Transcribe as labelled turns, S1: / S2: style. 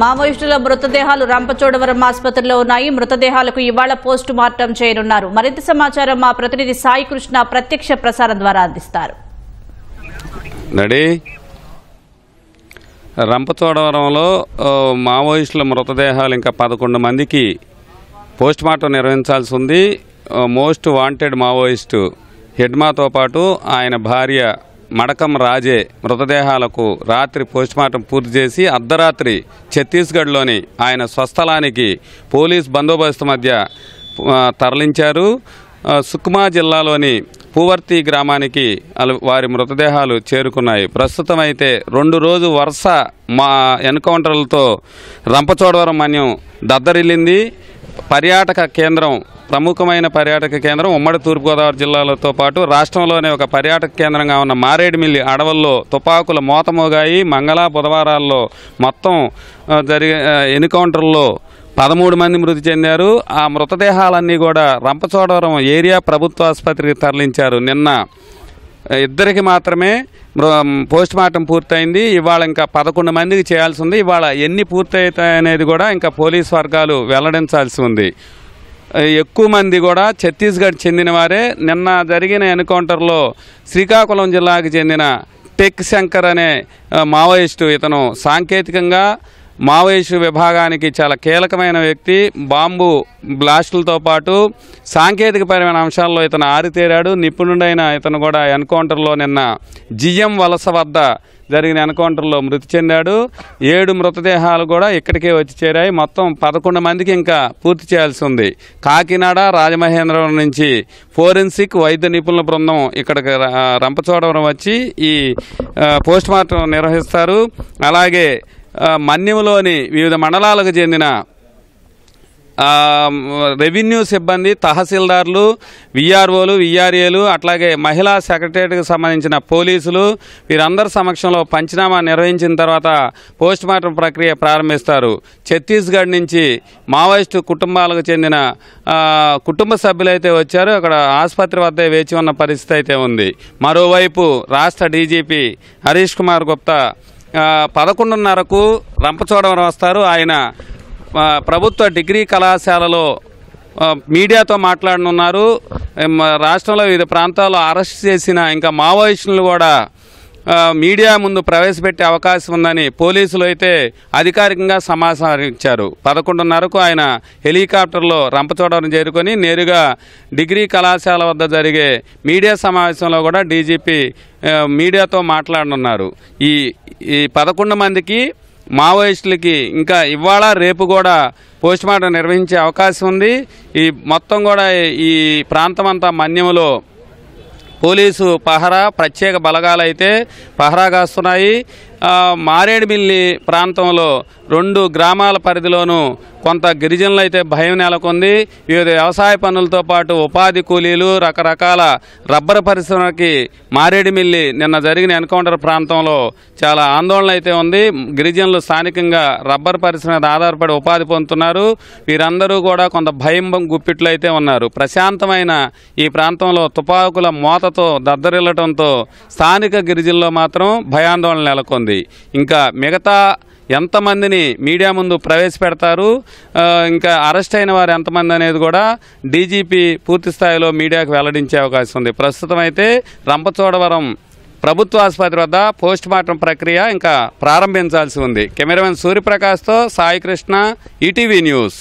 S1: మావోయిస్టుల మృతదేహాలు రంపచోడవరం ఆసుపత్రిలో ఉన్నాయి. మృతదేహాలకు ఇవాళ పోస్టు మార్టం చేయనున్నారు. మరింత సమాచారం మా ప్రతినిధి సాయి కృష్ణ ప్రత్యక్ష ప్రసారం ద్వారా అందిస్తారు.
S2: రంపచోడవరంలో మావోయిస్టుల మృతదేహాలు ఇంకా 11 మందికి పోస్ట్ మార్టం నిర్వహించాల్సి ఉంది. మోస్ట్ వాంటెడ్ మావోయిస్టు హెడ్మాతో పాటు ఆయన భార్య మడకం రాజే మృతదేహాలకు రాత్రి పోస్టుమార్టం పూర్తి చేసి అర్ధరాత్రి ఛత్తీస్గఢ్లోని ఆయన స్వస్థలానికి పోలీస్ బందోబస్తు మధ్య తరలించారు. సుక్మా జిల్లాలోని పూవర్తి గ్రామానికి వారి మృతదేహాలు చేరుకున్నాయి. ప్రస్తుతం అయితే 2 రోజు వరుస ఎన్కౌంటర్లతో రంపచోడవరం మన్యం దద్దరిల్లింది. పర్యాటక కేంద్రం, ప్రముఖమైన పర్యాటక కేంద్రం ఉమ్మడి తూర్పుగోదావరి జిల్లాలతో పాటు రాష్ట్రంలోనే ఒక పర్యాటక కేంద్రంగా ఉన్న మారేడుమిల్లి అడవుల్లో తుపాకుల మోతమోగాయి. మంగళ బుధవారాల్లో మొత్తం జరిగే ఎన్కౌంటర్లో 13 మంది మృతి చెందారు. ఆ మృతదేహాలన్నీ కూడా రంపచోడవరం ఏరియా ప్రభుత్వ ఆసుపత్రికి తరలించారు. నిన్న 2 మాత్రమే పోస్ట్ మార్టం పూర్తయింది. ఇవాళ ఇంకా 11 మందికి చేయాల్సి ఉంది. ఇవాళ ఎన్ని పూర్తవుతాయనేది కూడా ఇంకా పోలీసు వర్గాలు వెల్లడించాల్సి ఉంది. ఎక్కువ మంది కూడా ఛత్తీస్గఢ్ చెందిన వారే. నిన్న జరిగిన ఎన్కౌంటర్లో శ్రీకాకుళం జిల్లాకు చెందిన టెక్ శంకర్ అనే మావోయిస్టు, ఇతను సాంకేతికంగా మావోయిస్టు విభాగానికి చాలా కీలకమైన వ్యక్తి. బాంబు బ్లాస్టులతో పాటు సాంకేతికపరమైన అంశాల్లో ఇతను ఆరితేరాడు, నిపుణుడైన ఇతను కూడా ఎన్కౌంటర్లో నిన్న జిఎం వలస వద్ద జరిగిన ఎన్కౌంటర్లో మృతి చెందాడు. 7 మృతదేహాలు కూడా ఇక్కడికే వచ్చి చేరాయి. మొత్తం 11 మందికి ఇంకా పూర్తి చేయాల్సి ఉంది. కాకినాడ, రాజమహేంద్రవరం నుంచి ఫోరెన్సిక్ వైద్య నిపుణుల బృందం ఇక్కడికి రంపచోడవరం వచ్చి ఈ పోస్ట్ మార్టం నిర్వహిస్తారు. అలాగే మన్యంలోని వివిధ మండలాలకు చెందిన రెవెన్యూ సిబ్బంది, తహసీల్దార్లు, విఆర్ఓలు, విఆర్ఏలు, అట్లాగే మహిళా సెక్రటరియట్కి సంబంధించిన పోలీసులు వీరందరి సమక్షంలో పంచనామా నిర్వహించిన తర్వాత పోస్ట్ మార్టం ప్రక్రియ ప్రారంభిస్తారు. ఛత్తీస్గఢ్ నుంచి మావోయిస్టు కుటుంబాలకు చెందిన కుటుంబ సభ్యులైతే వచ్చారు. అక్కడ ఆసుపత్రి వద్ద వేచి ఉన్న పరిస్థితి అయితే ఉంది. మరోవైపు రాష్ట్ర డీజీపీ హరీష్ కుమార్ గుప్తా 11:30కు రంపచోడవరం వస్తారు. ఆయన ప్రభుత్వ డిగ్రీ కళాశాలలో మీడియాతో మాట్లాడనున్నారు. రాష్ట్రంలో వివిధ ప్రాంతాల్లో అరెస్ట్ చేసిన ఇంకా మావోయిస్టులను కూడా మీడియా ముందు ప్రవేశపెట్టే అవకాశం ఉందని పోలీసులు అయితే అధికారికంగా సమాచారం ఇచ్చారు. 11:30కు ఆయన హెలికాప్టర్లో రంపచోడవరం చేరుకొని నేరుగా డిగ్రీ కళాశాల వద్ద జరిగే మీడియా సమావేశంలో కూడా డీజీపీ మీడియాతో మాట్లాడనున్నారు. ఈ 11 మందికి మావోయిస్టులకి ఇంకా ఇవాళ రేపు కూడా పోస్ట్ మార్టం నిర్వహించే అవకాశం ఉంది. ఈ మొత్తం కూడా ఈ ప్రాంతమంతా మన్యంలో పోలీసు పహరా, ప్రత్యేక బలగాలు అయితే పహరా కాస్తున్నాయి. మారేడుమిల్లి ప్రాంతంలో 2 గ్రామాల పరిధిలోనూ కొంత గిరిజనులు అయితే భయం నెలకొంది. వివిధ వ్యవసాయ పనులతో పాటు ఉపాధి కూలీలు, రకరకాల రబ్బర్ పరిశ్రమకి మారేడుమిల్లి నిన్న జరిగిన ఎన్కౌంటర్ ప్రాంతంలో చాలా ఆందోళన అయితే ఉంది. గిరిజనులు స్థానికంగా రబ్బర్ పరిశ్రమ మీద ఆధారపడి ఉపాధి పొందుతున్నారు. వీరందరూ కూడా కొంత భయం గుప్పిట్లు అయితే ఉన్నారు. ప్రశాంతమైన ఈ ప్రాంతంలో తుపాకుల మోతతో దద్దరిల్లటంతో స్థానిక గిరిజనుల్లో మాత్రం భయాందోళన నెలకొంది. ఇంకా మిగతా ఎంతమందిని మీడియా ముందు ప్రవేశపెడతారు, ఇంకా అరెస్ట్ అయిన వారు ఎంతమంది అనేది కూడా డీజీపీ పూర్తి స్థాయిలో మీడియాకు వెల్లడించే అవకాశం ఉంది. ప్రస్తుతం అయితే రంపచోడవరం ప్రభుత్వ ఆసుపత్రి వద్ద పోస్ట్ మార్టం ప్రక్రియ ఇంకా ప్రారంభించాల్సి ఉంది. కెమెరామెన్ సూర్యప్రకాష్తో సాయి కృష్ణ, ఈటీవీ న్యూస్.